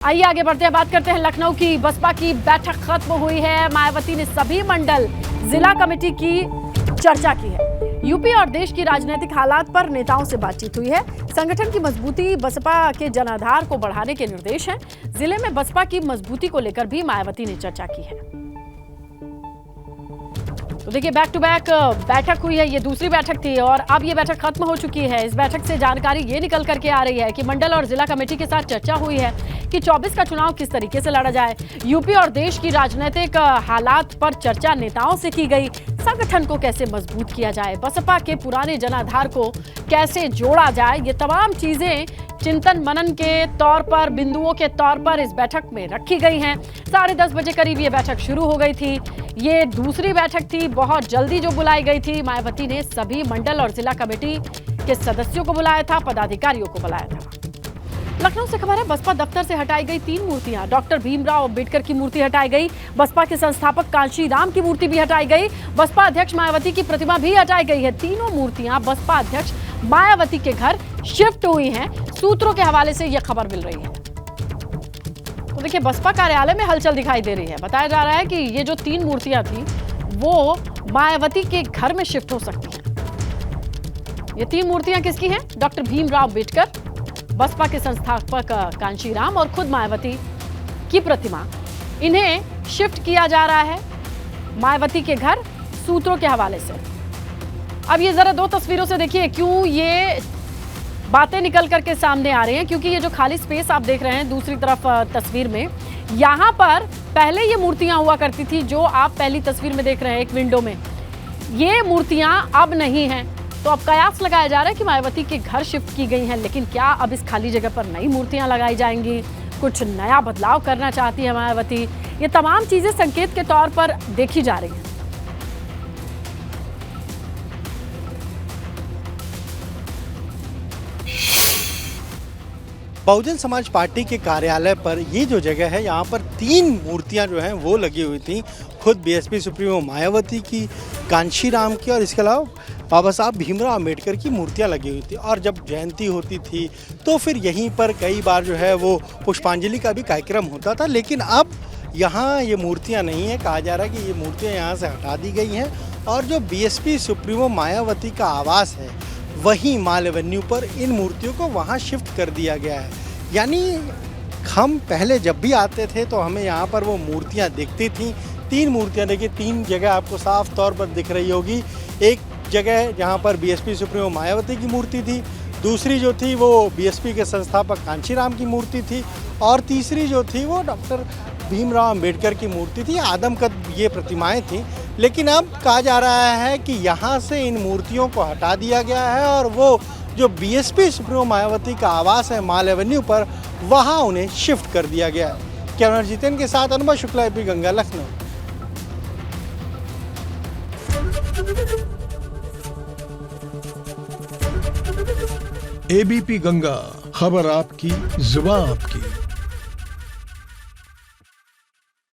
आइए आगे बढ़ते हैं, बात करते हैं लखनऊ की। बसपा की बैठक खत्म हुई है। मायावती ने सभी मंडल जिला कमेटी की चर्चा की है। यूपी और देश की राजनीतिक हालात पर नेताओं से बातचीत हुई है। संगठन की मजबूती, बसपा के जनाधार को बढ़ाने के निर्देश हैं। जिले में बसपा की मजबूती को लेकर भी मायावती ने चर्चा की है। तो देखिए, बैक टू बैक बैठक हुई है। ये दूसरी बैठक थी और अब ये बैठक खत्म हो चुकी है। इस बैठक से जानकारी ये निकल करके आ रही है कि मंडल और जिला कमेटी के साथ चर्चा हुई है कि 24 का चुनाव किस तरीके से लड़ा जाए। यूपी और देश की राजनीतिक हालात पर चर्चा नेताओं से की गई। संगठन को कैसे मजबूत किया जाए, बसपा के पुराने जनाधार को कैसे जोड़ा जाए, ये तमाम चीजें चिंतन मनन के तौर पर, बिंदुओं के तौर पर इस बैठक में रखी गई हैं। 10:30 बजे करीब ये बैठक शुरू हो गई थी। ये दूसरी बैठक थी, बहुत जल्दी जो बुलाई गई थी। मायावती ने सभी मंडल और जिला कमेटी के सदस्यों को बुलाया था, पदाधिकारियों को बुलाया था। लखनऊ से खबर है, बसपा दफ्तर से हटाई गई 3 मूर्तियां। डॉक्टर भीमराव अंबेडकर की मूर्ति हटाई गई। बसपा के संस्थापक कांशीराम की मूर्ति भी हटाई गई। बसपा अध्यक्ष मायावती की प्रतिमा भी हटाई गई है। तीनों मूर्तियां बसपा अध्यक्ष मायावती के घर शिफ्ट हुई हैं। सूत्रों के हवाले से यह खबर मिल रही है। तो देखिए, बसपा कार्यालय में हलचल दिखाई दे रही है। बताया जा रहा है कि ये जो 3 मूर्तियां थी वो मायावती के घर में शिफ्ट हो सकती हैं। ये 3 मूर्तियां किसकी हैं? डॉक्टर भीमराव अंबेडकर, बसपा के संस्थापक कांशीराम और खुद मायावती की प्रतिमा। इन्हें शिफ्ट किया जा रहा है मायावती के घर, सूत्रों के हवाले से। अब ये जरा 2 तस्वीरों से देखिए क्यों ये बातें निकल करके सामने आ रही हैं। क्योंकि ये जो खाली स्पेस आप देख रहे हैं दूसरी तरफ तस्वीर में, यहाँ पर पहले ये मूर्तियां हुआ करती थी जो आप पहली तस्वीर में देख रहे हैं एक विंडो में। ये मूर्तियां अब नहीं हैं। तो अब कयास लगाया जा रहा है कि मायावती के घर शिफ्ट की गई हैं। लेकिन क्या अब इस खाली जगह पर नई मूर्तियां लगाई जाएंगी? कुछ नया बदलाव करना चाहती है मायावती? ये तमाम चीजें संकेत के तौर पर देखी जा रही हैं। बहुजन समाज पार्टी के कार्यालय पर ये जो जगह है, यहाँ पर 3 मूर्तियाँ जो हैं वो लगी हुई थी। खुद बीएसपी सुप्रीमो मायावती की, कांशीराम की और इसके अलावा बाबा साहब भीमराव अंबेडकर की मूर्तियाँ लगी हुई थी। और जब जयंती होती थी तो फिर यहीं पर कई बार जो है वो पुष्पांजलि का भी कार्यक्रम होता था। लेकिन अब यहाँ ये मूर्तियाँ नहीं हैं। कहा जा रहा है कि ये मूर्तियाँ यहाँ से हटा दी गई हैं और जो बीएसपी सुप्रीमो मायावती का आवास है वहीं माल एवेन्यू पर इन मूर्तियों को वहाँ शिफ्ट कर दिया गया है। यानी हम पहले जब भी आते थे तो हमें यहाँ पर वो मूर्तियाँ दिखती थीं। 3 मूर्तियाँ देखिए, 3 जगह आपको साफ तौर पर दिख रही होगी। एक जगह जहाँ पर बीएसपी सुप्रीमो मायावती की मूर्ति थी, दूसरी जो थी वो बीएसपी के संस्थापक कांशीराम की मूर्ति थी और तीसरी जो थी वो डॉक्टर भीमराव अंबेडकर की मूर्ति थी। आदमकद ये प्रतिमाएं थीं। लेकिन अब कहा जा रहा है कि यहाँ से इन मूर्तियों को हटा दिया गया है और वो जो बीएसपी सुप्रीमो मायावती का आवास है माल एवेन्यू पर, वहाँ उन्हें शिफ्ट कर दिया गया है। कैमरा जितेन के साथ अनुभव शुक्ला, एबी गंगा, लखनऊ। एबीपी गंगा, खबर आपकी, जुबान आपकी।